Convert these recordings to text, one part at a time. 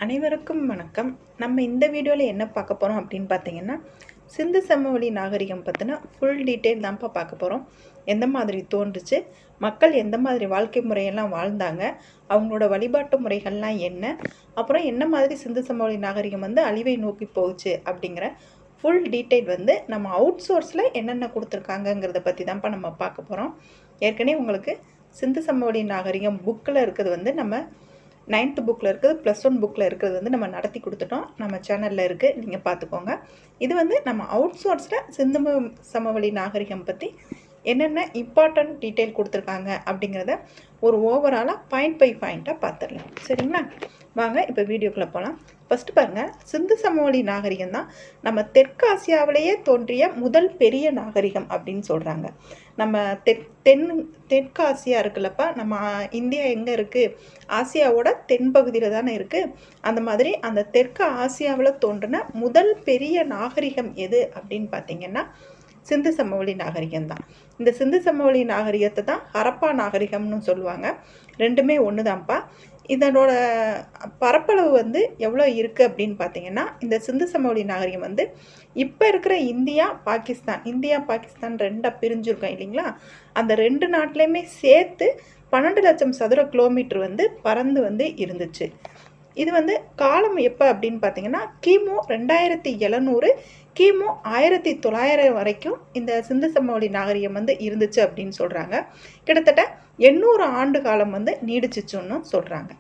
அனைவருக்கும் வணக்கம். நம்ம இந்த வீடியோவில் என்ன பார்க்க போகிறோம் அப்படின்னு பார்த்தீங்கன்னா, சிந்து சமவெளி நாகரிகம் பற்றின ஃபுல் டீட்டெயில் தான்ப்பா பார்க்க போகிறோம். எந்த மாதிரி தோன்றுச்சு, மக்கள் எந்த மாதிரி வாழ்க்கை முறையெல்லாம் வாழ்ந்தாங்க, அவங்களோட வழிபாட்டு முறைகள்லாம் என்ன, அப்புறம் என்ன மாதிரி சிந்து சமவெளி நாகரிகம் அழிவை நோக்கி போகுச்சு அப்படிங்கிற ஃபுல் டீட்டெயில் நம்ம அவுட் சோர்ஸில் என்னென்ன கொடுத்துருக்காங்கங்கிறத பற்றி தான்ப்பா நம்ம பார்க்க போகிறோம். ஏற்கனவே உங்களுக்கு சிந்து சமவெளி நாகரிகம் புக்கில் இருக்கிறது நம்ம 9th புக்கில் இருக்குது, +1 புக்கில் இருக்கிறது நம்ம நடத்தி கொடுத்துட்டோம். நம்ம சேனலில் இருக்குது, நீங்கள் பார்த்துக்கோங்க. இது நம்ம அவுட் சோர்ஸில் சிந்து சமவெளி நாகரிகம் பற்றி என்னென்ன இம்பார்ட்டன்ட் டீட்டெயில் கொடுத்துருக்காங்க அப்படிங்கிறத ஒரு ஓவராலாக பாயிண்ட் பை பாயிண்ட்டாக பார்த்துடலாம். சரிங்களா? வாங்க இப்போ வீடியோக்குள்ளே போகலாம். ஃபஸ்ட்டு பாருங்கள், சிந்து சமவெளி நாகரிகம் தான் நம்ம தெற்காசியாவிலேயே தோன்றிய முதல் பெரிய நாகரிகம் அப்படின்னு சொல்கிறாங்க. நம்ம தெற்காசியா இருக்குல்லப்பா, நம்ம இந்தியா எங்கே இருக்குது, ஆசியாவோட தென்பகுதியில் தானே இருக்குது. அந்த மாதிரி அந்த தெற்கு ஆசியாவில் தோன்றின முதல் பெரிய நாகரிகம் எது அப்படின்னு பார்த்தீங்கன்னா சிந்து சமவெளி நாகரிகம் தான். இந்த சிந்து சமவெளி நாகரிகத்தை தான் ஹரப்பா நாகரிகம்னு சொல்லுவாங்க. ரெண்டுமே ஒன்று தான்ப்பா. இதனோட பரப்பளவு எவ்வளோ இருக்குது அப்படின்னு பார்த்தீங்கன்னா, இந்த சிந்து சமவெளி நாகரிகம் இப்போ இருக்கிற இந்தியா பாகிஸ்தான் ரெண்டாக பிரிஞ்சுருக்கோம் இல்லைங்களா, அந்த ரெண்டு நாட்டிலையுமே சேர்த்து 12 லட்சம் சதுர கிலோமீட்டர் பறந்து இருந்துச்சு. இது காலம் எப்போ அப்படின்னு பார்த்தீங்கன்னா, கிமு 2700 கிமு 1900 வரைக்கும் இந்த சிந்து சமவெளி நாகரிகம் இருந்துச்சு அப்படின்னு சொல்கிறாங்க. கிட்டத்தட்ட 800 ஆண்டு காலம் நீடிச்சிச்சுன்னு சொல்கிறாங்க.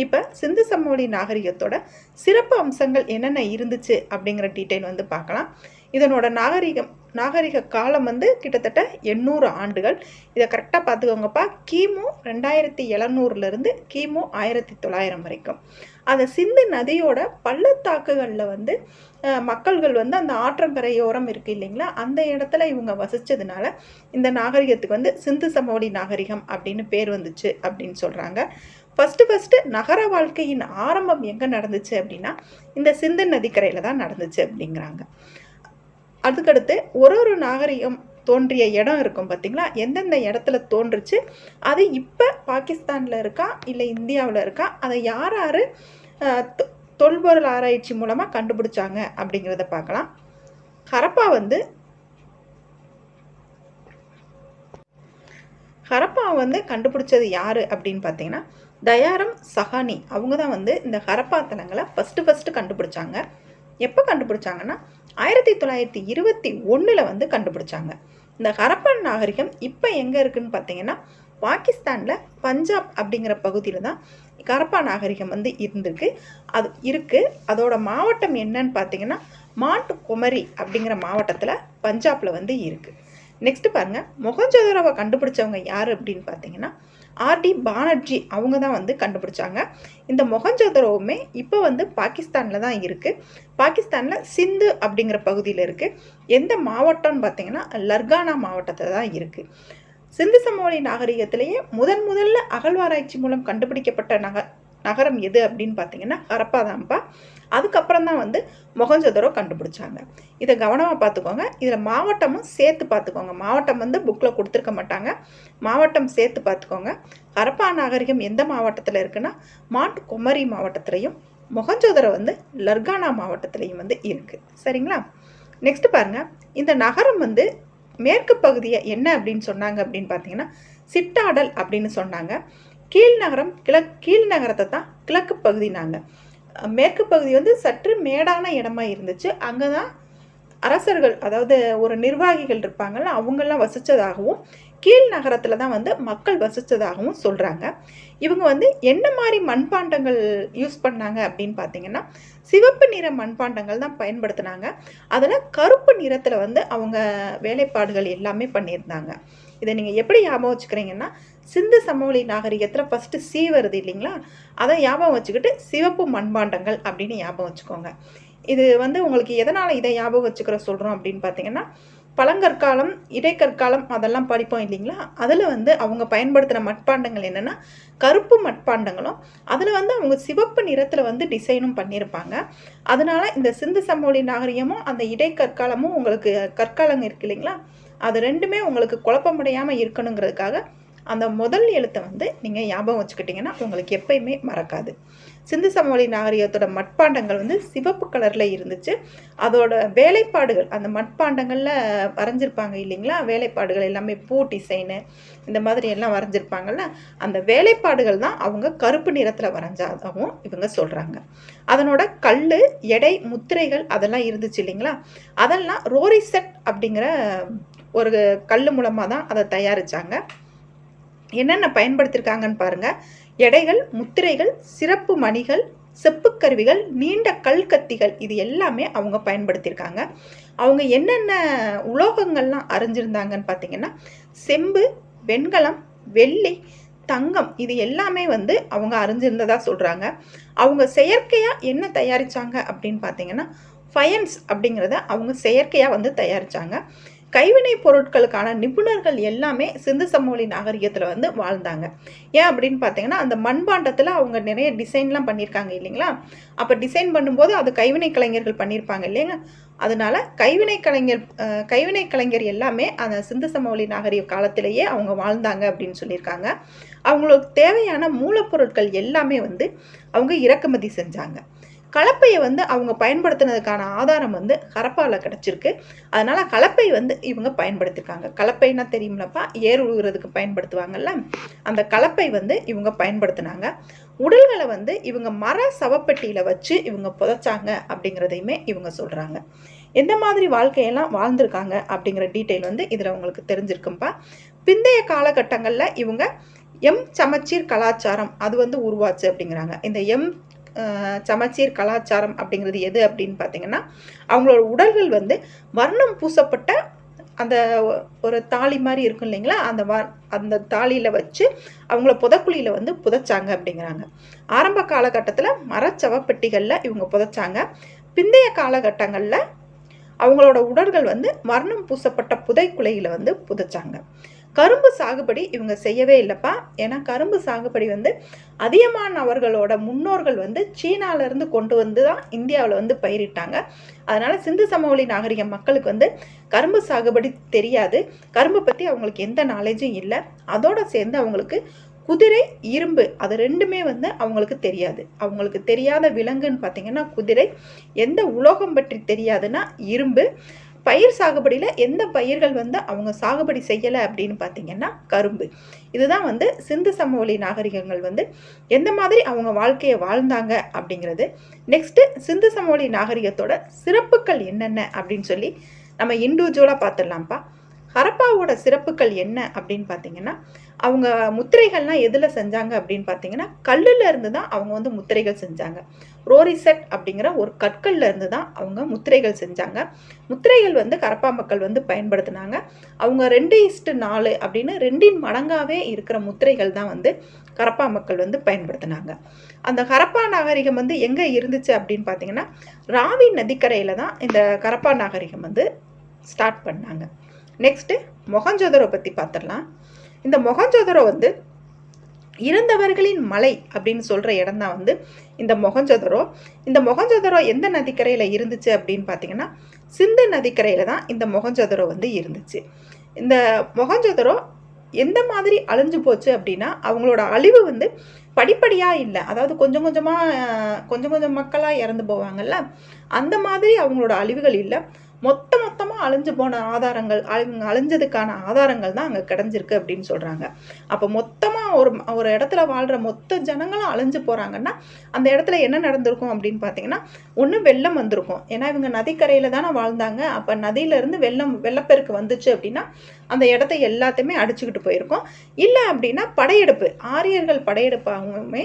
இப்போ சிந்து சமவெளி நாகரிகத்தோட சிறப்பு அம்சங்கள் என்னென்ன இருந்துச்சு அப்படிங்கிற டீட்டெயில் பார்க்கலாம். இதனோட நாகரிக காலம் கிட்டத்தட்ட 800 ஆண்டுகள். இதை கரெக்டாக பார்த்துக்கோங்கப்பா. கிமு 2700லேருந்து கிமு 1900 வரைக்கும் அந்த சிந்து நதியோட பள்ளத்தாக்குகளில் மக்கள்கள் அந்த ஆற்றங்கரையோரம் இருக்குது இல்லைங்களா, அந்த இடத்துல இவங்க வசித்ததுனால இந்த நாகரிகத்துக்கு சிந்து சமவெளி நாகரிகம் அப்படின்னு பேர் வந்துச்சு அப்படின்னு சொல்கிறாங்க. ஃபஸ்ட்டு நகர வாழ்க்கையின் ஆரம்பம் எங்கே நடந்துச்சு அப்படின்னா இந்த சிந்து நதிக்கரையில் தான் நடந்துச்சு அப்படிங்கிறாங்க. அதுக்கடுத்து ஒரு நாகரிகம் தோன்றிய இடம் இருக்கும் பார்த்தீங்களா, எந்தெந்த இடத்துல தோன்றுச்சு, அது இப்போ பாகிஸ்தானில் இருக்கா இல்லை இந்தியாவில் இருக்கா, அதை யார் தொல்பொருள் ஆராய்ச்சி மூலமாக கண்டுபிடிச்சாங்க அப்படிங்கிறத பார்க்கலாம். ஹரப்பா கண்டுபிடிச்சது யார் அப்படின்னு பார்த்தீங்கன்னா தயாரம் சஹானி. அவங்க தான் இந்த ஹரப்பா தலங்களை ஃபஸ்ட்டு கண்டுபிடிச்சாங்க. எப்போ கண்டுபிடிச்சாங்கன்னா 1921 கண்டுபிடிச்சாங்க. இந்த ஹரப்பன் நாகரிகம் இப்போ எங்கே இருக்குதுன்னு பார்த்தீங்கன்னா பாகிஸ்தானில் பஞ்சாப் அப்படிங்கிற பகுதியில் தான் ஹரப்பா நாகரிகம் இருந்திருக்கு. அதோட மாவட்டம் என்னன்னு பார்த்தீங்கன்னா மாண்ட் குமரி அப்படிங்கிற மாவட்டத்தில் பஞ்சாபில் இருக்குது. நெக்ஸ்ட் பாருங்கள், மொஹஞ்சதாரோவை கண்டுபிடிச்சவங்க யார் அப்படின்னு பார்த்தீங்கன்னா ஆர்டி பானர்ஜி. அவங்க தான் கண்டுபிடிச்சாங்க. இந்த மொஹஞ்சதாரோவுமே இப்போ பாகிஸ்தானில் தான் இருக்குது. பாகிஸ்தானில் சிந்து அப்படிங்கிற பகுதியில் இருக்குது. எந்த மாவட்டம்னு பார்த்தீங்கன்னா லர்கானா மாவட்டத்தில் தான் இருக்குது. சிந்து சமவெளி நாகரிகத்திலேயே முதல்ல அகழ்வாராய்ச்சி மூலம் கண்டுபிடிக்கப்பட்ட நகரம் எது அப்படின்னு பார்த்தீங்கன்னா ஹரப்பா தான்ப்பா. அதுக்கப்புறம் தான் மொஹஞ்சதாரோ கண்டுபிடிச்சாங்க. இதை கவனமாக பார்த்துக்கோங்க. இதில் மாவட்டமும் சேர்த்து பார்த்துக்கோங்க. மாவட்டம் புக்கில் கொடுத்துருக்க மாட்டாங்க, மாவட்டம் சேர்த்து பார்த்துக்கோங்க. ஹரப்பா நாகரிகம் எந்த மாவட்டத்தில் இருக்குன்னா மாண்ட் குமரி மாவட்டத்திலையும், மொஹஞ்சதாரோ லர்கானா மாவட்டத்திலையும் இருக்குது. சரிங்களா? நெக்ஸ்ட் பாருங்கள், இந்த நகரம் மேற்கு பகுதியை என்ன அப்படின்னு சொன்னாங்க அப்படின்னு பார்த்தீங்கன்னா சிட்டாடல் அப்படின்னு சொன்னாங்க. கீழ்நகரத்தை தான் கிழக்கு பகுதினாங்க. மேற்கு பகுதி சற்று மேடான இடமா இருந்துச்சு. அங்கே தான் அரசர்கள், அதாவது ஒரு நிர்வாகிகள் இருப்பாங்கள்ல, அவங்கெல்லாம் வசித்ததாகவும் கீழ் நகரத்தில் தான் மக்கள் வசித்ததாகவும் சொல்கிறாங்க. இவங்க என்ன மாதிரி மண்பாண்டங்கள் யூஸ் பண்ணாங்க அப்படின்னு பார்த்தீங்கன்னா சிவப்பு நிற மண்பாண்டங்கள் தான் பயன்படுத்தினாங்க. அதில் கருப்பு நிறத்தில் அவங்க வேலைப்பாடுகள் எல்லாமே பண்ணியிருந்தாங்க. இதை நீங்கள் எப்படி ஞாபகம் வச்சுக்கிறீங்கன்னா சிந்து சமவெளி நாகரிகத்தில் ஃபஸ்ட்டு சி வருது இல்லைங்களா, அதை ஞாபகம் வச்சுக்கிட்டு சிவப்பு மண்பாண்டங்கள் அப்படின்னு ஞாபகம் வச்சுக்கோங்க. இது உங்களுக்கு எதனால் இதை ஞாபகம் வச்சுக்கிற சொல்கிறோம் அப்படின்னு பார்த்தீங்கன்னா பழங்கற்காலம், இடைக்கற்காலம் அதெல்லாம் படிப்போம் இல்லைங்களா, அதில் அவங்க பயன்படுத்துகிற மட்பாண்டங்கள் என்னென்னா கருப்பு மட்பாண்டங்களும், அதில் அவங்க சிவப்பு நிறத்தில் டிசைனும் பண்ணியிருப்பாங்க. அதனால் இந்த சிந்து சமவெளி நாகரிகமும் அந்த இடைக்கற்காலமும் உங்களுக்கு கற்காலங்க இருக்குது இல்லைங்களா, அது ரெண்டுமே உங்களுக்கு குழப்பமடையாமல் இருக்கணுங்கிறதுக்காக அந்த முதல் எழுத்தை வந்து நீங்கள் ஞாபகம் வச்சுக்கிட்டிங்கன்னா உங்களுக்கு எப்பயுமே மறக்காது. சிந்து சமவெளி நாகரிகத்தோட மட்பாண்டங்கள் வந்து சிவப்பு கலரில் இருந்துச்சு. அதோட வேலைப்பாடுகள் அந்த மட்பாண்டங்களில் வரைஞ்சிருப்பாங்க இல்லைங்களா, வேலைப்பாடுகள் எல்லாமே பூ டிசைனு இந்த மாதிரி எல்லாம் வரைஞ்சிருப்பாங்கல்ல, அந்த வேலைப்பாடுகள் தான் அவங்க கருப்பு நிறத்தில் வரைஞ்சாகவும் இவங்க சொல்கிறாங்க. அதனோட கல், எடை, முத்திரைகள் அதெல்லாம் இருந்துச்சு இல்லைங்களா, அதெல்லாம் ரோரிசெட் அப்படிங்கிற ஒரு கல் மூலமாக தான் அதை தயாரித்தாங்க. என்னென்ன பயன்படுத்தியிருக்காங்கன்னு பாருங்கள். எடைகள், முத்திரைகள், சிறப்பு மணிகள், செப்புக்கருவிகள், நீண்ட கல்கத்திகள் இது எல்லாமே அவங்க பயன்படுத்தியிருக்காங்க. அவங்க என்னென்ன உலோகங்கள்லாம் அறிஞ்சிருந்தாங்கன்னு பார்த்தீங்கன்னா, செம்பு, வெண்கலம், வெள்ளி, தங்கம் இது எல்லாமே வந்து அவங்க அறிஞ்சிருந்ததாக சொல்கிறாங்க. அவங்க செயற்கையாக என்ன தயாரித்தாங்க அப்படின்னு பார்த்தீங்கன்னா, ஃபயன்ஸ் அப்படிங்கிறத அவங்க செயற்கையாக வந்து தயாரித்தாங்க. கைவினை பொருட்களுக்கான நிபுணர்கள் எல்லாமே சிந்து சமவெளி நாகரிகத்தில் வந்து வாழ்ந்தாங்க. ஏன் அப்படின்னு பார்த்தீங்கன்னா, அந்த மண்பாண்டத்தில் அவங்க நிறைய டிசைன்லாம் பண்ணியிருக்காங்க இல்லைங்களா, அப்போ டிசைன் பண்ணும்போது அது கைவினை கலைஞர்கள் பண்ணியிருப்பாங்க இல்லைங்க. அதனால கைவினை கலைஞர் எல்லாமே அந்த சிந்து சமவெளி நாகரிக காலத்திலேயே அவங்க வாழ்ந்தாங்க அப்படின்னு சொல்லியிருக்காங்க. அவங்களுக்கு தேவையான மூலப்பொருட்கள் எல்லாமே வந்து அவங்க இறக்குமதி செஞ்சாங்க. கலப்பையை வந்து அவங்க பயன்படுத்தினதுக்கான ஆதாரம் வந்து ஹரப்பாவில் கிடச்சிருக்கு. அதனால் கலப்பை வந்து இவங்க பயன்படுத்தியிருக்காங்க. கலப்பைன்னா தெரியுமில்லப்பா, ஏர் உழுகிறதுக்கு பயன்படுத்துவாங்கல்ல, அந்த கலப்பை வந்து இவங்க பயன்படுத்தினாங்க. உடல்களை வந்து இவங்க மர சவப்பெட்டியில் வச்சு இவங்க புதைச்சாங்க அப்படிங்கிறதையுமே இவங்க சொல்கிறாங்க. எந்த மாதிரி வாழ்க்கையெல்லாம் வாழ்ந்திருக்காங்க அப்படிங்கிற டீட்டெயில் வந்து இதில் உங்களுக்கு தெரிஞ்சிருக்கும்பா. பிந்தைய காலகட்டங்களில் இவங்க சமச்சீர் கலாச்சாரம் அது வந்து உருவாச்சு அப்படிங்கிறாங்க. இந்த சமச்சீர் கலாச்சாரம் அப்படிங்கிறது எது அப்படின்னு பார்த்தீங்கன்னா, அவங்களோட உடல்கள் வந்து வர்ணம் பூசப்பட்ட அந்த ஒரு தாலி மாதிரி இருக்கும் இல்லைங்களா, அந்த தாலியில் வச்சு அவங்கள புதைக்குழியில் வந்து புதைச்சாங்க அப்படிங்கிறாங்க. ஆரம்ப காலகட்டத்தில் மரச்சவப்பெட்டிகளில் இவங்க புதைச்சாங்க. பிந்தைய காலகட்டங்களில் அவங்களோட உடல்கள் வந்து வர்ணம் பூசப்பட்ட புதைக்குழியில் வந்து புதைச்சாங்க. கரும்பு சாகுபடி இவங்க செய்யவே இல்லைப்பா. ஏன்னா கரும்பு சாகுபடி வந்து அதிகமானவர்களோட முன்னோர்கள் வந்து சீனாவிலேருந்து கொண்டு வந்து தான் இந்தியாவில் வந்து பயிரிட்டாங்க. அதனால் சிந்து சமவெளி நாகரிக மக்களுக்கு வந்து கரும்பு சாகுபடி தெரியாது. கரும்பை பற்றி அவங்களுக்கு எந்த நாலேஜும் இல்லை. அதோடு சேர்ந்து அவங்களுக்கு குதிரை, இரும்பு அது ரெண்டுமே வந்து அவங்களுக்கு தெரியாது. அவங்களுக்கு தெரியாத விலங்குன்னு பார்த்தீங்கன்னா குதிரை, எந்த உலோகம் பற்றி தெரியாதுன்னா இரும்பு. பயிர் சாகுபடியில் எந்த பயிர்கள் வந்து அவங்க சாகுபடி செய்யலை அப்படின்னு பார்த்தீங்கன்னா கரும்பு. இதுதான் வந்து சிந்து சமவெளி நாகரிகங்கள் வந்து எந்த மாதிரி அவங்க வாழ்க்கையை வாழ்ந்தாங்க அப்படிங்கிறது. நெக்ஸ்ட்டு சிந்து சமவெளி நாகரிகத்தோட சிறப்புகள் என்னென்ன அப்படின்னு சொல்லி நம்ம இண்டிவிஜுவலாக பார்த்துடலாம்ப்பா. ஹரப்பாவோட சிறப்புகள் என்ன அப்படின்னு பார்த்தீங்கன்னா, அவங்க முத்திரைகள்லாம் எதில் செஞ்சாங்க அப்படின்னு பார்த்தீங்கன்னா கல்லில் இருந்து தான் அவங்க வந்து முத்திரைகள் செஞ்சாங்க. ரோரிசெட் அப்படிங்கிற ஒரு கற்கல்ல இருந்து தான் அவங்க முத்திரைகள் செஞ்சாங்க. முத்திரைகள் வந்து ஹரப்பா மக்கள் வந்து பயன்படுத்தினாங்க. அவங்க 2:4 அப்படின்னு 2 மடங்காகவே இருக்கிற முத்திரைகள் தான் வந்து ஹரப்பா மக்கள் வந்து பயன்படுத்தினாங்க. அந்த ஹரப்பா நாகரிகம் வந்து எங்கே இருந்துச்சு அப்படின்னு பார்த்தீங்கன்னா, ராவி நதிக்கரையில் தான் இந்த ஹரப்பா நாகரிகம் வந்து ஸ்டார்ட் பண்ணாங்க. நெக்ஸ்ட்டு மொஹஞ்சதாரோ பற்றி பார்த்துடலாம். இந்த மொஹஞ்சதாரோ வந்து இறந்தவர்களின் மலை அப்படின்னு சொல்கிற இடம் தான் வந்து இந்த மொஹஞ்சதாரோ. இந்த மொஹஞ்சதாரோ எந்த நதிக்கரையில் இருந்துச்சு அப்படின்னு பார்த்தீங்கன்னா, சிந்து நதிக்கரையில் தான் இந்த மொஹஞ்சதாரோ வந்து இருந்துச்சு. இந்த மொஹஞ்சதாரோ எந்த மாதிரி அழிஞ்சு போச்சு அப்படின்னா, அவங்களோட அழிவு வந்து படிப்படியாக இல்லை. அதாவது கொஞ்சம் கொஞ்சம் மக்களாக இறந்து போவாங்கல்ல, அந்த மாதிரி அவங்களோட அழிவுகள் இல்லை. மொத்தமாக அழிஞ்சு போன ஆதாரங்கள், அழிஞ்சதுக்கான ஆதாரங்கள் தான் அங்கே கிடஞ்சிருக்கு அப்படின்னு சொல்கிறாங்க. அப்போ மொத்தமாக ஒரு இடத்துல வாழ்கிற மொத்த ஜனங்களும் அழிஞ்சு போகிறாங்கன்னா அந்த இடத்துல என்ன நடந்திருக்கும் அப்படின்னு பார்த்தீங்கன்னா, ஒன்று வெள்ளம் வந்திருக்கும். ஏன்னா இவங்க நதிக்கரையில் தானே வாழ்ந்தாங்க. அப்போ நதியிலேருந்து வெள்ளப்பெருக்கு வந்துச்சு அப்படின்னா அந்த இடத்த எல்லாத்தையுமே அடிச்சுக்கிட்டு போயிருக்கோம். இல்லை அப்படின்னா படையெடுப்பு, ஆரியர்கள் படையெடுப்பாகவுமே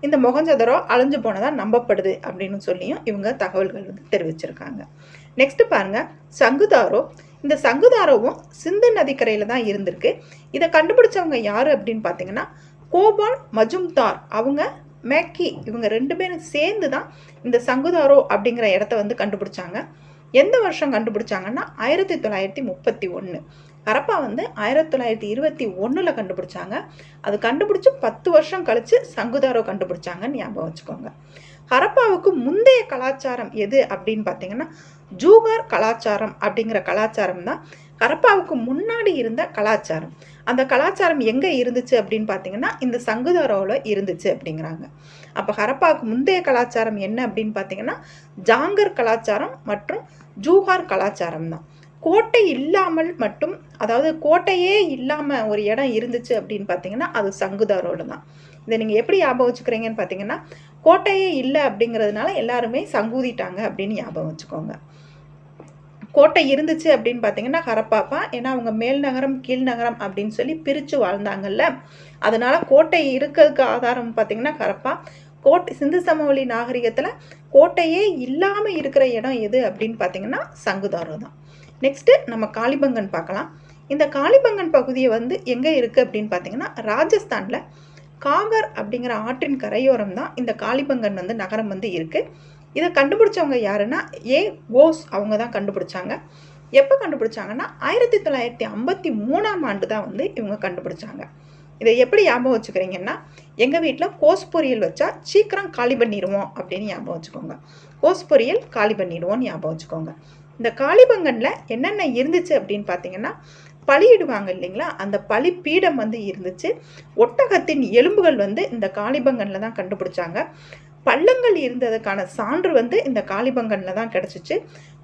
இந்த மொஹஞ்சதாரோ அழிஞ்சு போனதாக நம்பப்படுது அப்படின்னு சொல்லியும் இவங்க தகவல்கள் வந்து தெரிவிச்சிருக்காங்க. நெக்ஸ்ட் பாருங்க, சங்குதாரோ. இந்த சங்குதாரோவும் சிந்து நதிக்கரையில் தான் இருந்திருக்கு. இதை கண்டுபிடிச்சவங்க யார் அப்படின்னு பார்த்தீங்கன்னா, கோபால் மஜும்தார், அவங்க மேக்கி, இவங்க 2 பேரும் சேர்ந்து தான் இந்த சங்குதாரோ அப்படிங்கிற இடத்த வந்து கண்டுபிடிச்சாங்க. எந்த வருஷம் கண்டுபிடிச்சாங்கன்னா 1931. ஹரப்பா வந்து 1921 கண்டுபிடிச்சாங்க. அது கண்டுபிடிச்சு 10 வருஷம் கழிச்சு சங்குதாரோ கண்டுபிடிச்சாங்கன்னு ஞாபகம் வச்சுக்கோங்க. ஹரப்பாவுக்கு முந்தைய கலாச்சாரம் எது அப்படின்னு பார்த்தீங்கன்னா ஜூகார் கலாச்சாரம் அப்படிங்கிற கலாச்சாரம் தான் ஹரப்பாவுக்கு முன்னாடி இருந்த கலாச்சாரம். அந்த கலாச்சாரம் எங்கே இருந்துச்சு அப்படின்னு பார்த்தீங்கன்னா இந்த சங்குதாரோவில் இருந்துச்சு அப்படிங்கிறாங்க. அப்போ ஹரப்பாவுக்கு முந்தைய கலாச்சாரம் என்ன அப்படின்னு பார்த்தீங்கன்னா ஜாங்கர் கலாச்சாரம் மற்றும் ஜூகார் கலாச்சாரம் தான். கோட்டை இல்லாமல் மட்டும், அதாவது கோட்டையே இல்லாமல் ஒரு இடம் இருந்துச்சு அப்படின்னு பார்த்தீங்கன்னா அது சங்குதாரோடு தான். இதை நீங்கள் எப்படி ஞாபகம் வச்சுக்கிறீங்கன்னு பார்த்தீங்கன்னா கோட்டையே இல்லை அப்படிங்கிறதுனால எல்லாருமே சங்கூதிட்டாங்க அப்படின்னு ஞாபகம் வச்சுக்கோங்க. கோட்டை இருந்துச்சு அப்படின்னு பார்த்தீங்கன்னா ஹரப்பாப்பா, ஏன்னா அவங்க மேல் நகரம் கீழ் நகரம் அப்படின்னு சொல்லி பிரித்து வாழ்ந்தாங்கல்ல, அதனால கோட்டை இருக்கிறதுக்கு ஆதாரம் பார்த்தீங்கன்னா ஹரப்பா. சிந்து சமவெளி நாகரிகத்தில் கோட்டையே இல்லாமல் இருக்கிற இடம் எது அப்படின்னு பார்த்தீங்கன்னா சங்குதாரோ தான். நெக்ஸ்ட்டு நம்ம காளிபங்கன் பார்க்கலாம். இந்த காளிபங்கன் பகுதியை வந்து எங்கே இருக்குது அப்படின்னு பார்த்தீங்கன்னா ராஜஸ்தானில் காகர் அப்படிங்கிற ஆற்றின் கரையோரம் தான் இந்த காளிபங்கன் வந்து நகரம் வந்து இருக்குது. இதை கண்டுபிடிச்சவங்க யாருன்னா கோஸ் அவங்க தான் கண்டுபிடிச்சாங்க. எப்போ கண்டுபிடிச்சாங்கன்னா 1953 தான் வந்து இவங்க கண்டுபிடிச்சாங்க. இதை எப்படி ஞாபகம் வச்சுக்கிறீங்கன்னா எங்கள் வீட்டில் கோஸ் பொரியல் வச்சா சீக்கிரம் காலி பண்ணிடுவோம் அப்படின்னு ஞாபகம் வச்சுக்கோங்க. கோஸ் பொரியல் காலி பண்ணிடுவோம்னு ஞாபகம் வச்சுக்கோங்க. இந்த காளிபங்கனில் என்னென்ன இருந்துச்சு அப்படின்னு பார்த்தீங்கன்னா பலியிடுவாங்க இல்லைங்களா, அந்த பலி பீடம் வந்து இருந்துச்சு. ஒட்டகத்தின் எலும்புகள் வந்து இந்த காளிபங்கனில் தான் கண்டுபிடிச்சாங்க. பள்ளங்கள் இருந்ததுக்கான சான்று வந்து இந்த காளிபங்கனில் தான் கிடச்சிச்சு.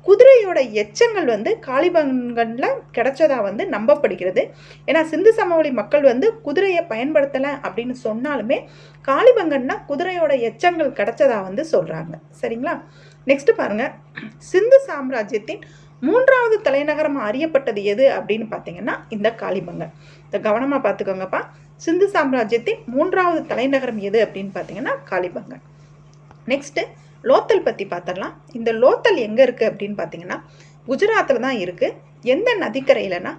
குதிரையோட எச்சங்கள் வந்து காளிபங்கனில் கிடைச்சதா வந்து நம்பப்படுகிறது. ஏன்னா சிந்து சமவெளி மக்கள் வந்து குதிரையை பயன்படுத்தலை அப்படின்னு சொன்னாலுமே காளிபங்கன்னா குதிரையோட எச்சங்கள் கிடைச்சதா வந்து சொல்கிறாங்க. சரிங்களா? நெக்ஸ்ட் பாருங்க, சிந்து சாம்ராஜ்யத்தின் 3வது தலைநகரமாக அறியப்பட்டது எது அப்படின்னு பார்த்தீங்கன்னா இந்த காளிபங்கன். இதை கவனமாக பார்த்துக்கோங்கப்பா. சிந்து சாம்ராஜ்யத்தின் 3வது தலைநகரம் எது அப்படின்னு பார்த்தீங்கன்னா காளிபங்கன். நெக்ஸ்ட்டு லோத்தல் பற்றி பார்த்துடலாம். இந்த லோத்தல் எங்கே இருக்குது அப்படின்னு பார்த்தீங்கன்னா குஜராத்தில் தான் இருக்குது. எந்த நதிக்கரையிலனா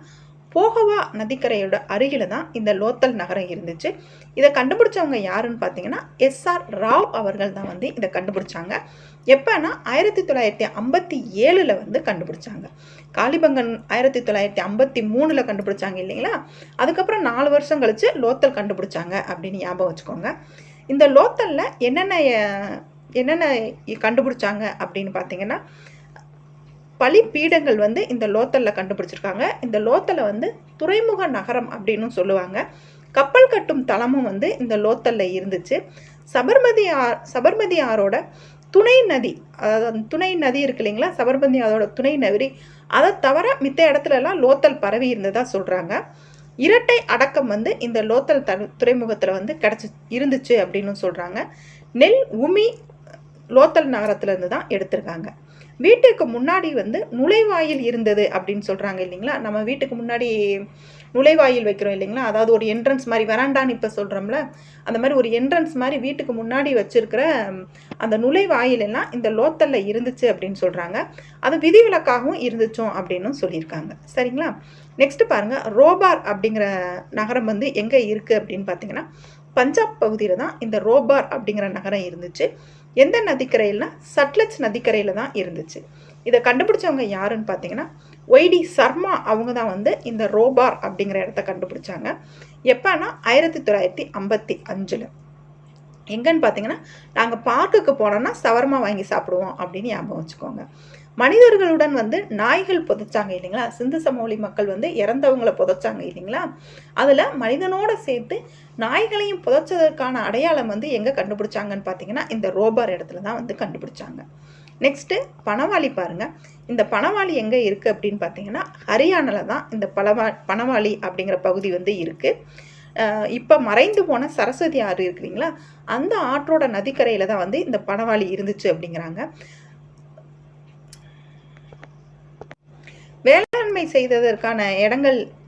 போகவா நதிக்கரையோட அருகில் தான் இந்த லோத்தல் நகரம் இருந்துச்சு. இதை கண்டுபிடிச்சவங்க யாருன்னு பார்த்தீங்கன்னா எஸ்ஆர் ராவ் அவர்கள் தான் வந்து இதை கண்டுபிடிச்சாங்க. எப்போனா 1957 வந்து கண்டுபிடிச்சாங்க. காளிபங்கன் 1953 கண்டுபிடிச்சாங்க இல்லைங்களா. அதுக்கப்புறம் 4 வருஷம் கழிச்சு லோத்தல் கண்டுபிடிச்சாங்க அப்படின்னு ஞாபகம் வச்சுக்கோங்க. இந்த லோத்தலில் என்னென்ன கண்டுபிடிச்சாங்க அப்படின்னு பார்த்தீங்கன்னா பலிப்பீடங்கள் வந்து இந்த லோத்தலில் கண்டுபிடிச்சிருக்காங்க. இந்த லோத்தலை வந்து துறைமுக நகரம் அப்படின்னு சொல்லுவாங்க. கப்பல் கட்டும் தளமும் வந்து இந்த லோத்தலில் இருந்துச்சு. சபர்மதி ஆறோட துணை நதி, அதாவது துணை நதி இருக்கு இல்லைங்களா, சபர்மதி ஆறோட துணை நதி, அதை தவிர மித்த இடத்துலலாம் லோத்தல் பரவி இருந்ததா சொல்கிறாங்க. இரட்டை அடக்கம் வந்து இந்த லோத்தல் துறைமுகத்தில் வந்து இருந்துச்சு அப்படின்னு சொல்கிறாங்க. நெல் உமி லோத்தல் நகரத்துலேருந்து தான் எடுத்திருக்காங்க. வீட்டுக்கு முன்னாடி வந்து நுழைவாயில் இருந்தது அப்படின்னு சொல்கிறாங்க இல்லைங்களா. நம்ம வீட்டுக்கு முன்னாடி நுழைவாயில் வைக்கிறோம் இல்லைங்களா, அதாவது ஒரு என்ட்ரன்ஸ் மாதிரி, வராண்டான்னு இப்போ சொல்கிறோம்ல, அந்த மாதிரி ஒரு என்ட்ரன்ஸ் மாதிரி வீட்டுக்கு முன்னாடி வச்சுருக்கிற அந்த நுழைவாயில் எல்லாம் இந்த லோத்தலில் இருந்துச்சு அப்படின்னு சொல்கிறாங்க. அது விதிவிலக்காகவும் இருந்துச்சோம் அப்படின்னு சொல்லியிருக்காங்க. சரிங்களா? நெக்ஸ்ட்டு பாருங்கள், ரோபார் அப்படிங்கிற நகரம் வந்து எங்கே இருக்குது அப்படின்னு பார்த்தீங்கன்னா பஞ்சாப் பகுதியில் தான் இந்த ரோபார் அப்படிங்கிற நகரம் இருந்துச்சு. எந்த நதிக்கரையில்னா சட்லஜ் நதிக்கரையில் தான் இருந்துச்சு. இதை கண்டுபிடிச்சவங்க யாருன்னு பார்த்தீங்கன்னா ஒய்டி சர்மா அவங்க தான் வந்து இந்த ரோபார் அப்படிங்கிற இடத்த கண்டுபிடிச்சாங்க. எப்போனா 1955. எங்கன்னு பார்த்தீங்கன்னா நாங்கள் பார்க்குக்கு போனோன்னா சவர்மா வாங்கி சாப்பிடுவோம் அப்படின்னு ஞாபகம் வச்சுக்கோங்க. மனிதர்களுடன் வந்து நாய்கள் புதைச்சாங்க இல்லைங்களா, சிந்து சமவெளி மக்கள் வந்து இறந்தவங்களை புதைச்சாங்க இல்லைங்களா, அதில் மனிதனோட சேர்த்து நாய்களையும் புதைச்சதற்கான அடையாளம் வந்து எங்கே கண்டுபிடிச்சாங்கன்னு பார்த்தீங்கன்னா இந்த ரோபார் இடத்துல தான் வந்து கண்டுபிடிச்சாங்க. நெக்ஸ்ட்டு பனவாளி பாருங்கள். இந்த பனவாளி எங்கே இருக்குது அப்படின்னு பார்த்தீங்கன்னா ஹரியானாவில் தான் இந்த பனவாளி அப்படிங்கிற பகுதி வந்து இருக்குது. இப்போ மறைந்து போன சரஸ்வதி ஆறு இருக்குங்களா, அந்த ஆற்றோட நதிக்கரையில் தான் வந்து இந்த பனவாளி இருந்துச்சு அப்படிங்கிறாங்க. வேளாண்மை செய்ததற்கான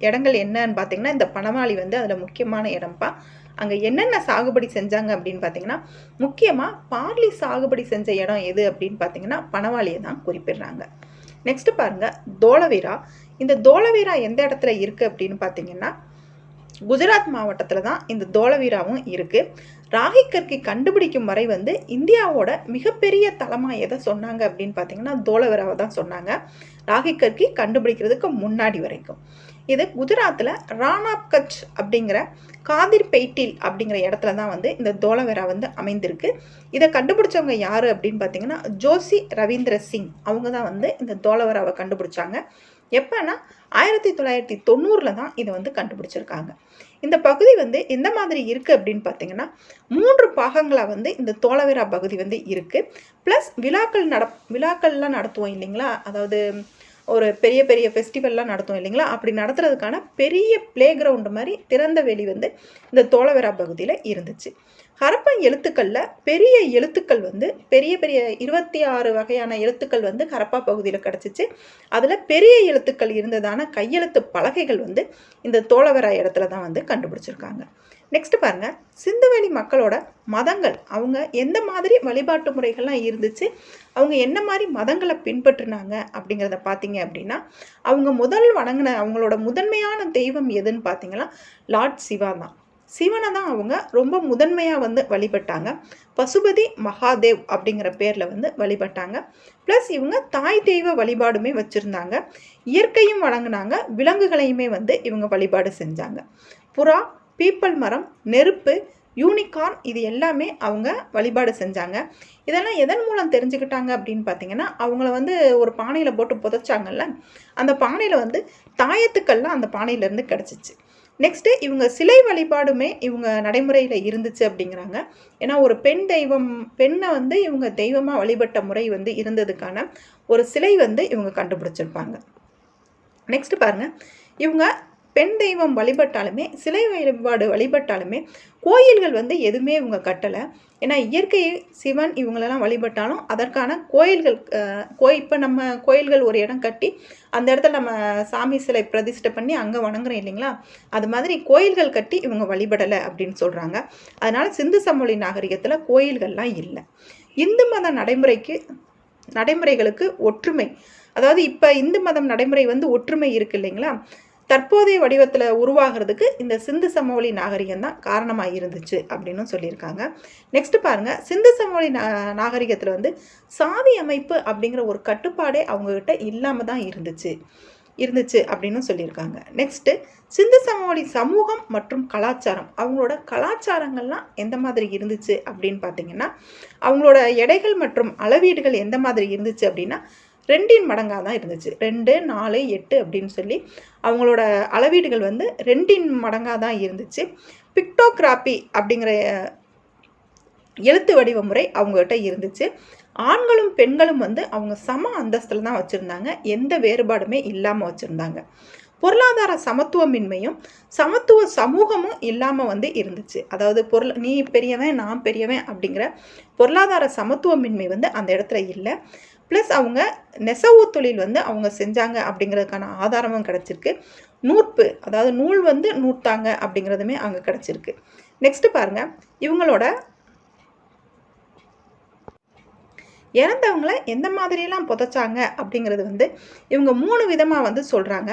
இடங்கள் என்னன்னு பார்த்தீங்கன்னா இந்த பனவாளி வந்து அதில் முக்கியமான இடம்ப்பா. அங்கே என்னென்ன சாகுபடி செஞ்சாங்க அப்படின்னு பார்த்தீங்கன்னா முக்கியமாக பார்லி சாகுபடி செஞ்ச இடம் எது அப்படின்னு பார்த்தீங்கன்னா பனவாளியை தான் குறிப்பிடுறாங்க. நெக்ஸ்ட்டு பாருங்கள் தோலவீரா. இந்த தோலவீரா எந்த இடத்துல இருக்குது அப்படின்னு பார்த்தீங்கன்னா குஜராத் மாவட்டத்தில் தான் இந்த தோலவீராவும் இருக்குது. ராகிக்கற்கை கண்டுபிடிக்கும் வரை வந்து இந்தியாவோட மிகப்பெரிய தலமாக எதை சொன்னாங்க அப்படின்னு பார்த்தீங்கன்னா தோலவீராவை தான் சொன்னாங்க, ராகிக்கற்கை கண்டுபிடிக்கிறதுக்கு முன்னாடி வரைக்கும். இது குஜராத்தில் ராணாப் கட்ச் அப்படிங்கிற காதிர்பெய்ட்டில் அப்படிங்கிற இடத்துல தான் வந்து இந்த தோலவெரா வந்து அமைந்திருக்கு. இதை கண்டுபிடிச்சவங்க யார் அப்படின்னு பார்த்தீங்கன்னா ஜோசி ரவீந்திர சிங். அவங்க தான் வந்து இந்த தோலவெராவை கண்டுபிடிச்சாங்க. எப்போனா 1990 தான் இதை வந்து கண்டுபிடிச்சிருக்காங்க. இந்த பகுதி வந்து எந்த மாதிரி இருக்குது அப்படின்னு பார்த்தீங்கன்னா 3 பாகங்களாக வந்து இந்த தோலவெரா பகுதி வந்து இருக்குது. ப்ளஸ் விழாக்கள்லாம் நடத்துவோம் இல்லைங்களா, அதாவது ஒரு பெரிய பெரிய ஃபெஸ்டிவல்லாம் நடத்துவோம் இல்லைங்களா, அப்படி நடத்துறதுக்கான பெரிய பிளே கிரவுண்டு மாதிரி திறந்த வெளி வந்து இந்த தோலவெரா பகுதியில் இருந்துச்சு. ஹரப்பன் எழுத்துக்களில் பெரிய எழுத்துக்கள் வந்து பெரிய பெரிய 26 வகையான எழுத்துக்கள் வந்து ஹரப்பா பகுதியில் கிடச்சிச்சு. அதில் பெரிய எழுத்துக்கள் இருந்ததான கையெழுத்து பலகைகள் வந்து இந்த தோலவெரா இடத்துல தான் வந்து கண்டுபிடிச்சிருக்காங்க. நெக்ஸ்ட் பாருங்க, சிந்துவெளி மக்களோட மதங்கள், அவங்க எந்த மாதிரி வழிபாட்டு முறைகள்லாம் இருந்துச்சு, அவங்க என்ன மாதிரி மதங்களை பின்பற்றினாங்க அப்படிங்கிறத பார்த்தீங்க அப்படின்னா, அவங்க முதல் வணங்கின அவங்களோட முதன்மையான தெய்வம் எதுன்னு பார்த்தீங்கன்னா லார்ட் சிவா தான். சிவனை தான் அவங்க ரொம்ப முதன்மையாக வந்து வழிபட்டாங்க. பசுபதி மகாதேவ் அப்படிங்கிற பேரில் வந்து வழிபட்டாங்க. ப்ளஸ் இவங்க தாய் தெய்வ வழிபாடுமே வச்சுருந்தாங்க. இயற்கையும் வணங்கினாங்க, விலங்குகளையுமே வந்து இவங்க வழிபாடு செஞ்சாங்க. புறா, பீப்பல் மரம், நெருப்பு, யூனிகார்ன், இது எல்லாமே அவங்க வழிபாடு செஞ்சாங்க. இதெல்லாம் எதன் மூலம் தெரிஞ்சுக்கிட்டாங்க அப்படின்னு பார்த்தீங்கன்னா, அவங்கள வந்து ஒரு பானையில் போட்டு புதைச்சாங்கல்ல, அந்த பானையில் வந்து தாயத்துக்கள்லாம் அந்த பானையிலேருந்து கிடச்சிச்சு. நெக்ஸ்ட்டு இவங்க சிலை வழிபாடுமே இவங்க நடைமுறையில் இருந்துச்சு அப்படிங்கிறாங்க. ஏன்னா ஒரு பெண்ணை வந்து இவங்க தெய்வமாக வழிபட்ட முறை வந்து இருந்ததுக்கான ஒரு சிலை வந்து இவங்க கண்டுபிடிச்சிருப்பாங்க. நெக்ஸ்ட் பாருங்கள், இவங்க பெண் தெய்வம் வழிபட்டாலுமே சிலை வழிபாடு வழிபட்டாலுமே கோயில்கள் வந்து எதுவுமே இவங்க கட்டலை. ஏன்னா இயற்கை சிவன் இவங்களெல்லாம் வழிபட்டாலும் அதற்கான கோயில்கள் இப்போ நம்ம கோயில்கள் ஒரு இடம் கட்டி அந்த இடத்துல நம்ம சாமி சிலை பிரதிஷ்டை பண்ணி அங்கே வணங்குறோம் இல்லைங்களா, அது மாதிரி கோயில்கள் கட்டி இவங்க வழிபடலை அப்படின்னு சொல்கிறாங்க. அதனால் சிந்து சமவெளி நாகரிகத்தில் கோயில்கள்லாம் இல்லை. இந்து மத நடைமுறைகளுக்கு ஒற்றுமை, அதாவது இப்போ இந்து மதம் நடைமுறை வந்து ஒற்றுமை இருக்குது இல்லைங்களா, தற்போதைய வடிவத்தில் உருவாகிறதுக்கு இந்த சிந்து சமவெளி நாகரிகம் தான் காரணமாக இருந்துச்சு அப்படின்னு சொல்லியிருக்காங்க. நெக்ஸ்ட் பாருங்கள், சிந்து சமவெளி நாகரிகத்தில் வந்து சாதி அமைப்பு அப்படிங்கிற ஒரு கட்டுப்பாடே அவங்கக்கிட்ட இல்லாமல் தான் இருந்துச்சு அப்படின்னு சொல்லியிருக்காங்க. நெக்ஸ்ட்டு சிந்து சமவெளி சமூகம் மற்றும் கலாச்சாரம், அவங்களோட கலாச்சாரங்கள்லாம் எந்த மாதிரி இருந்துச்சு அப்படின்னு பார்த்தீங்கன்னா, அவங்களோட எடைகள் மற்றும் அளவீடுகள் எந்த மாதிரி இருந்துச்சு அப்படின்னா 2 மடங்காக தான் இருந்துச்சு. 2, 4, 8 அப்படின்னு சொல்லி அவங்களோட அளவீடுகள் வந்து 2 மடங்காக தான் இருந்துச்சு. பிக்டோகிராபி அப்படிங்கிற எழுத்து வடிவ முறை அவங்ககிட்ட இருந்துச்சு. ஆண்களும் பெண்களும் வந்து அவங்க சம அந்தஸ்தில் தான் வச்சுருந்தாங்க, எந்த வேறுபாடுமே இல்லாமல் வச்சுருந்தாங்க. பொருளாதார சமத்துவமின்மையும் சமத்துவ சமூகமும் இல்லாமல் வந்து இருந்துச்சு. அதாவது நீ பெரியவன் நான் பெரியவன் அப்படிங்கிற பொருளாதார சமத்துவமின்மை வந்து அந்த இடத்துல இல்லை. ப்ளஸ் அவங்க நெசவு தொழில் வந்து அவங்க செஞ்சாங்க அப்படிங்கிறதுக்கான ஆதாரமும் கிடச்சிருக்கு. நூற்பு, அதாவது நூல் வந்து நூற்றாங்க அப்படிங்கிறதுமே அங்கே கிடச்சிருக்கு. நெக்ஸ்ட் பாருங்கள், இவங்களோட இறந்தவங்களை எந்த மாதிரியெல்லாம் புதைச்சாங்க அப்படிங்கிறது வந்து இவங்க 3 விதமாக வந்து சொல்கிறாங்க.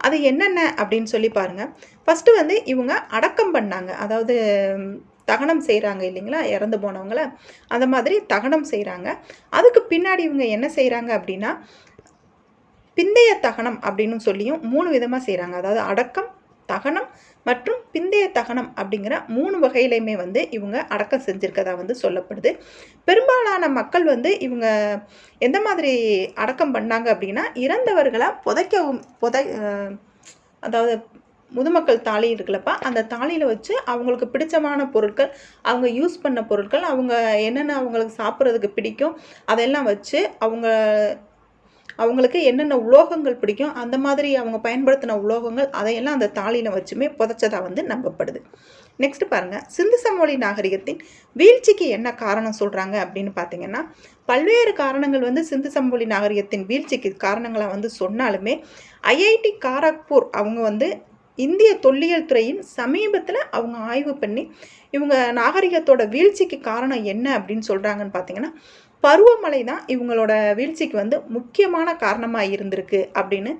அது என்னென்ன அப்படின்னு சொல்லி பாருங்கள். ஃபஸ்ட்டு வந்து இவங்க அடக்கம் பண்ணாங்க, அதாவது தகனம் செய்கிறாங்க இல்லைங்களா, இறந்து போனவங்கள அந்த மாதிரி தகனம் செய்கிறாங்க. அதுக்கு பின்னாடி இவங்க என்ன செய்கிறாங்க அப்படின்னா பிந்தைய தகனம் அப்படின்னு சொல்லியும் 3 விதமாக செய்கிறாங்க. அதாவது அடக்கம், தகனம் மற்றும் பிந்தைய தகனம் அப்படிங்கிற 3 வகையிலையுமே வந்து இவங்க அடக்கம் செஞ்சுருக்கதா வந்து சொல்லப்படுது. பெரும்பாலான மக்கள் வந்து இவங்க எந்த மாதிரி அடக்கம் பண்ணாங்க அப்படின்னா இறந்தவர்களை அதாவது முதுமக்கள் தாலி இருக்குல்லப்பா, அந்த தாலியில் வச்சு அவங்களுக்கு பிடிச்சமான பொருட்கள், அவங்க யூஸ் பண்ண பொருட்கள், அவங்க என்னென்ன அவங்களுக்கு சாப்பிட்றதுக்கு பிடிக்கும் அதெல்லாம் வச்சு அவங்களுக்கு என்னென்ன உலோகங்கள் பிடிக்கும் அந்த மாதிரி அவங்க பயன்படுத்தின உலோகங்கள் அதையெல்லாம் அந்த தாலியில் வச்சுமே புதைச்சதாக வந்து நம்பப்படுது. நெக்ஸ்ட் பாருங்கள், சிந்து சமவெளி நாகரிகத்தின் வீழ்ச்சிக்கு என்ன காரணம் சொல்கிறாங்க அப்படின்னு பார்த்தீங்கன்னா, பல்வேறு காரணங்கள் வந்து சிந்து சமவெளி நாகரிகத்தின் வீழ்ச்சிக்கு காரணங்களை வந்து சொன்னாலுமே ஐஐடி காரக்பூர் அவங்க வந்து இந்திய தொல்லியல் துறையின் சமீபத்தில் அவங்க ஆய்வு பண்ணி இவங்க நாகரிகத்தோட வீழ்ச்சிக்கு காரணம் என்ன அப்படின்னு சொல்கிறாங்கன்னு பார்த்தீங்கன்னா, பருவமழை தான் இவங்களோட வீழ்ச்சிக்கு வந்து முக்கியமான காரணமாக இருந்திருக்கு அப்படின்னு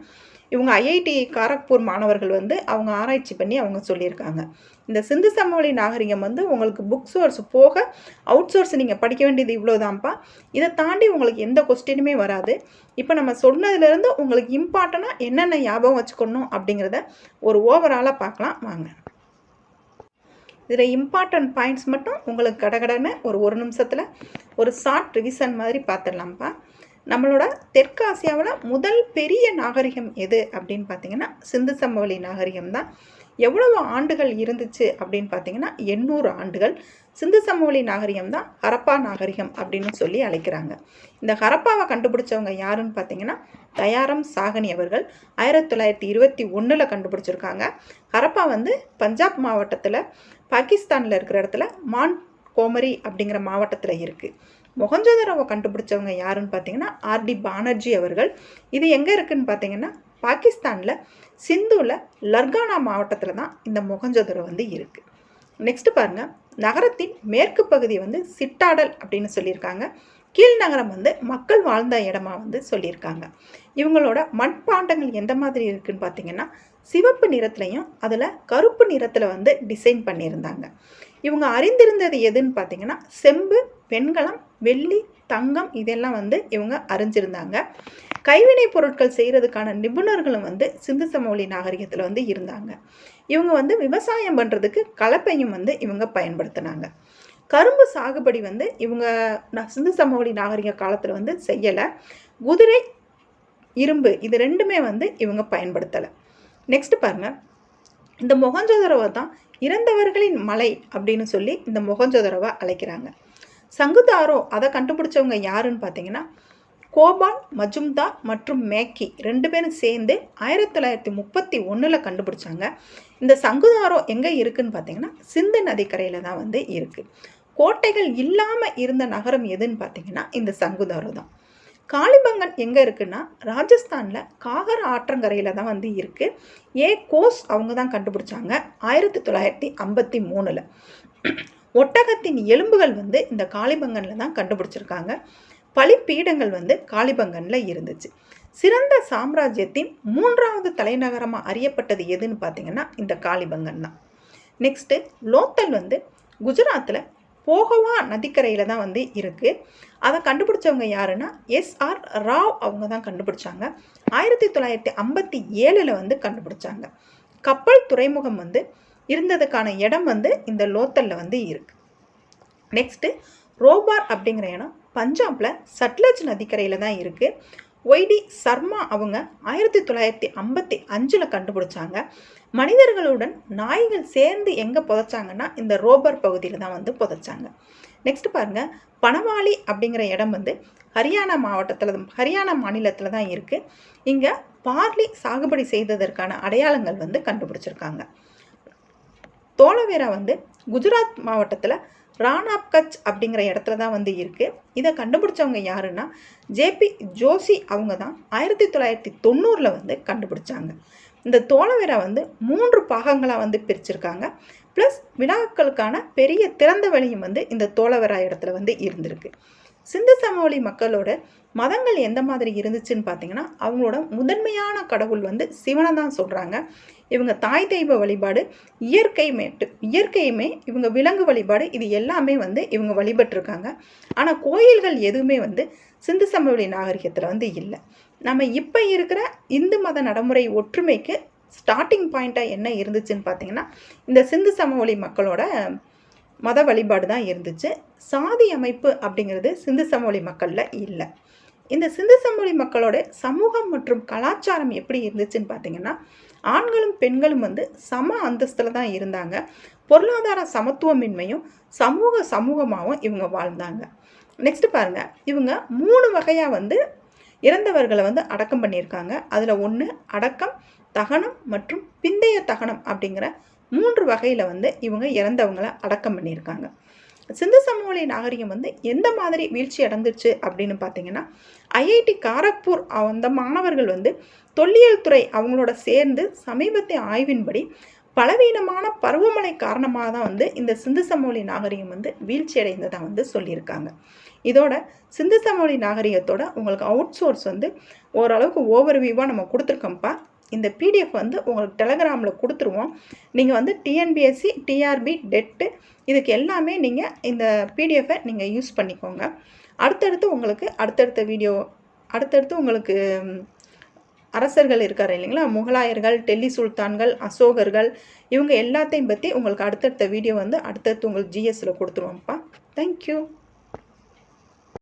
இவங்க ஐஐடி காரக்பூர் மாணவர்கள் வந்து அவங்க ஆராய்ச்சி பண்ணி அவங்க சொல்லியிருக்காங்க. இந்த சிந்து சமவெளி நாகரிகம் வந்து உங்களுக்கு புக் சோர்ஸ் போக அவுட் சோர்ஸ் நீங்கள் படிக்க வேண்டியது இவ்வளோதான்ப்பா. இதை தாண்டி உங்களுக்கு எந்த கொஸ்டினுமே வராது. இப்போ நம்ம சொன்னதுலேருந்து உங்களுக்கு இம்பார்ட்டண்ட்டாக என்னென்ன ஞாபகம் வச்சுக்கணும் அப்படிங்கிறத ஒரு ஓவராலாக பார்க்கலாம் வாங்க. இதில் இம்பார்ட்டன்ட் பாயிண்ட்ஸ் மட்டும் உங்களுக்கு கடகடன்னு ஒரு நிமிஷத்தில் ஒரு ஷார்ட் ரிவிஷன் மாதிரி பார்த்துடலாம்ப்பா. நம்மளோட தெற்காசியாவில் முதல் பெரிய நாகரிகம் எது அப்படின்னு பார்த்தீங்கன்னா சிந்து சமவெளி நாகரிகம் தான். எவ்வளவு ஆண்டுகள் இருந்துச்சு அப்படின்னு பார்த்தீங்கன்னா 800 ஆண்டுகள். சிந்து சமவெளி நாகரிகம் தான் ஹரப்பா நாகரிகம் அப்படின்னு சொல்லி அழைக்கிறாங்க. இந்த ஹரப்பாவை கண்டுபிடிச்சவங்க யாருன்னு பார்த்தீங்கன்னா தயாரம் சாகனி அவர்கள் 1921 கண்டுபிடிச்சிருக்காங்க. ஹரப்பா வந்து பஞ்சாப் மாவட்டத்தில் பாகிஸ்தானில் இருக்கிற இடத்துல மான் கோமரி அப்படிங்கிற மாவட்டத்தில் இருக்குது. மொஹஞ்சதாரோவை கண்டுபிடிச்சவங்க யாருன்னு பார்த்தீங்கன்னா ஆர்டி பானர்ஜி அவர்கள். இது எங்கே இருக்குதுன்னு பார்த்தீங்கன்னா பாகிஸ்தானில் சிந்துவில் லர்கானா மாவட்டத்தில் தான் இந்த மொஹஞ்சதாரோ வந்து இருக்குது. நெக்ஸ்ட் பாருங்கள், நகரத்தின் மேற்கு பகுதி வந்து சிட்டாடல் அப்படின்னு சொல்லியிருக்காங்க. கீழ்நகரம் வந்து மக்கள் வாழ்ந்த இடமா வந்து சொல்லியிருக்காங்க. இவங்களோட மண்பாண்டங்கள் எந்த மாதிரி இருக்குன்னு பார்த்தீங்கன்னா சிவப்பு நிறத்துலையும் அதில் கருப்பு நிறத்தில் வந்து டிசைன் பண்ணியிருந்தாங்க. இவங்க அறிந்திருந்தது எதுன்னு பார்த்தீங்கன்னா செம்பு, வெண்கலம், வெள்ளி, தங்கம் இதெல்லாம் வந்து இவங்க அறிஞ்சிருந்தாங்க. கைவினை பொருட்கள் செய்கிறதுக்கான நிபுணர்களும் வந்து சிந்து சமவெளி நாகரிகத்தில் வந்து இருந்தாங்க. இவங்க வந்து விவசாயம் பண்ணுறதுக்கு கலப்பையும் வந்து இவங்க பயன்படுத்தினாங்க. கரும்பு சாகுபடி வந்து இவங்க சிந்து சமவெளி நாகரிக காலத்தில் வந்து செய்யலை. குதிரை, இரும்பு இது ரெண்டுமே வந்து இவங்க பயன்படுத்தலை. நெக்ஸ்ட் பாருங்கள், இந்த மொஹஞ்சதாரோவை தான் இறந்தவர்களின் மலை அப்படின்னு சொல்லி இந்த மொஹஞ்சதாரோவை அழைக்கிறாங்க. சங்குதாரோ அதை கண்டுபிடிச்சவங்க யாருன்னு பார்த்தீங்கன்னா கோபால் மஜும்தார் மற்றும் மேக்கி 2 பேரும் சேர்ந்து 1931 கண்டுபிடிச்சாங்க. இந்த சங்குதாரோ எங்கே இருக்குதுன்னு பார்த்தீங்கன்னா சிந்து நதிக்கரையில் தான் வந்து இருக்குது. கோட்டைகள் இல்லாமல் இருந்த நகரம் எதுன்னு பார்த்தீங்கன்னா இந்த சங்குதாரோ தான். காளிபங்கன் எங்கே இருக்குன்னா ராஜஸ்தானில் காகர் ஆற்றங்கரையில் தான் வந்து இருக்குது. கோஸ் அவங்க தான் கண்டுபிடிச்சாங்க 1953. ஒட்டகத்தின் எலும்புகள் வந்து இந்த காளிபங்கனில் தான் கண்டுபிடிச்சிருக்காங்க. பலிப்பீடங்கள் வந்து காளிபங்கனில் இருந்துச்சு. சிறந்த சாம்ராஜ்யத்தின் 3வது தலைநகரமாக அறியப்பட்டது எதுன்னு பார்த்தீங்கன்னா இந்த காளிபங்கன் தான். நெக்ஸ்ட்டு லோத்தல் வந்து குஜராத்தில் போகவா நதிக்கரையில் தான் வந்து இருக்குது. அதை கண்டுபிடிச்சவங்க யாருன்னா SR ராவ் அவங்க தான் கண்டுபிடிச்சாங்க. 1957 வந்து கண்டுபிடிச்சாங்க. கப்பல் துறைமுகம் வந்து இருந்ததுக்கான இடம் வந்து இந்த லோத்தலில் வந்து இருக்குது. நெக்ஸ்ட்டு ரோபார் அப்படிங்கிற இடம் பஞ்சாபில் சட்லஜ் நதிக்கரையில் தான் இருக்குது. ஒய்டி சர்மா அவங்க 1955 கண்டுபிடிச்சாங்க. மனிதர்களுடன் நாய்கள் சேர்ந்து எங்கே புதைச்சாங்கன்னா இந்த ரோபர் பகுதியில் தான் வந்து புதைச்சாங்க. நெக்ஸ்ட் பாருங்கள், பனவாலி அப்படிங்கிற இடம் வந்து ஹரியானா மாநிலத்தில் தான் இருக்குது. இங்கே பார்லி சாகுபடி செய்ததற்கான அடையாளங்கள் வந்து கண்டுபிடிச்சிருக்காங்க. தோலவேரா வந்து குஜராத் மாவட்டத்தில் ராணாப் கட்ச் அப்படிங்கிற இடத்துல தான் வந்து இருக்குது. இதை கண்டுபிடிச்சவங்க யாருன்னா ஜேபி ஜோஷி அவங்க தான் 1990 வந்து கண்டுபிடிச்சாங்க. இந்த தோலவேரா வந்து 3 பாகங்களாக வந்து பிரிச்சிருக்காங்க. ப்ளஸ் விழாக்களுக்கான பெரிய திறந்த வெளியும் வந்து இந்த தோலவேரா இடத்துல வந்து இருந்திருக்கு. சிந்து சமவெளி மக்களோட மதங்கள் எந்த மாதிரி இருந்துச்சுன்னு பார்த்தீங்கன்னா அவங்களோட முதன்மையான கடவுள் வந்து சிவனை தான் சொல்கிறாங்க. இவங்க தாய் தெய்வ வழிபாடு, இயற்கையுமே இவங்க விலங்கு வழிபாடு இது எல்லாமே வந்து இவங்க வழிபட்டிருக்காங்க. ஆனால் கோயில்கள் எதுவுமே வந்து சிந்து சமவெளி நாகரிகத்தில் வந்து இல்லை. நம்ம இப்போ இருக்கிற இந்து மத நடைமுறை ஒற்றுமைக்கு ஸ்டார்டிங் பாயிண்ட்டாக என்ன இருந்துச்சுன்னு பார்த்தீங்கன்னா இந்த சிந்து சமவெளி மக்களோட மத வழிபாடு தான் இருந்துச்சு. சாதி அமைப்பு அப்படிங்கிறது சிந்து சமவெளி மக்களில் இல்லை. இந்த சிந்து சமவெளி மக்களோட சமூகம் மற்றும் கலாச்சாரம் எப்படி இருந்துச்சுன்னு பார்த்தீங்கன்னா ஆண்களும் பெண்களும் வந்து சம அந்தஸ்தில் தான் இருந்தாங்க. பொருளாதார சமத்துவமின்மையும் சமூகமாகவும் இவங்க வாழ்ந்தாங்க. நெக்ஸ்ட் பாருங்கள், இவங்க 3 வகையாக வந்து இறந்தவர்களை வந்து அடக்கம் பண்ணியிருக்காங்க. அதில் ஒன்று அடக்கம், தகனம் மற்றும் பிந்தைய தகனம் அப்படிங்கிற 3 வகையில் வந்து இவங்க இறந்தவங்களை அடக்கம் பண்ணியிருக்காங்க. சிந்து சமவெளி நாகரிகம் வந்து எந்த மாதிரி வீழ்ச்சி அடைந்துச்சு அப்படின்னு பார்த்தீங்கன்னா ஐஐடி காரக்பூர் அந்த மாணவர்கள் வந்து தொல்லியல் துறை அவங்களோட சேர்ந்து சமீபத்திய ஆய்வின்படி பலவீனமான பருவமழை காரணமாக தான் வந்து இந்த சிந்து சமவெளி நாகரிகம் வந்து வீழ்ச்சி அடைந்ததாக வந்து சொல்லியிருக்காங்க. இதோட சிந்து சமவெளி நாகரிகத்தோட உங்களுக்கு அவுட் சோர்ஸ் வந்து ஓரளவுக்கு ஓவர்வியூவாக நம்ம கொடுத்துருக்கோம்ப்பா. இந்த பிடிஎஃப் வந்து உங்களுக்கு டெலகிராமில் கொடுத்துருவோம். நீங்கள் வந்து டிஎன்பிஎஸ்சி, டிஆர்பி, டெட்டு இதுக்கு எல்லாமே நீங்கள் இந்த பிடிஎஃபை நீங்கள் யூஸ் பண்ணிக்கோங்க. அடுத்தடுத்து உங்களுக்கு அரசர்கள் இருக்கார் இல்லைங்களா, முகலாயர்கள், டெல்லி சுல்தான்கள், அசோகர்கள், இவங்க எல்லாத்தையும் பற்றி உங்களுக்கு அடுத்தடுத்த வீடியோ வந்து அடுத்தடுத்து உங்களுக்கு ஜிஎஸ்சில் கொடுத்துருவோம்ப்பா. தேங்க்யூ.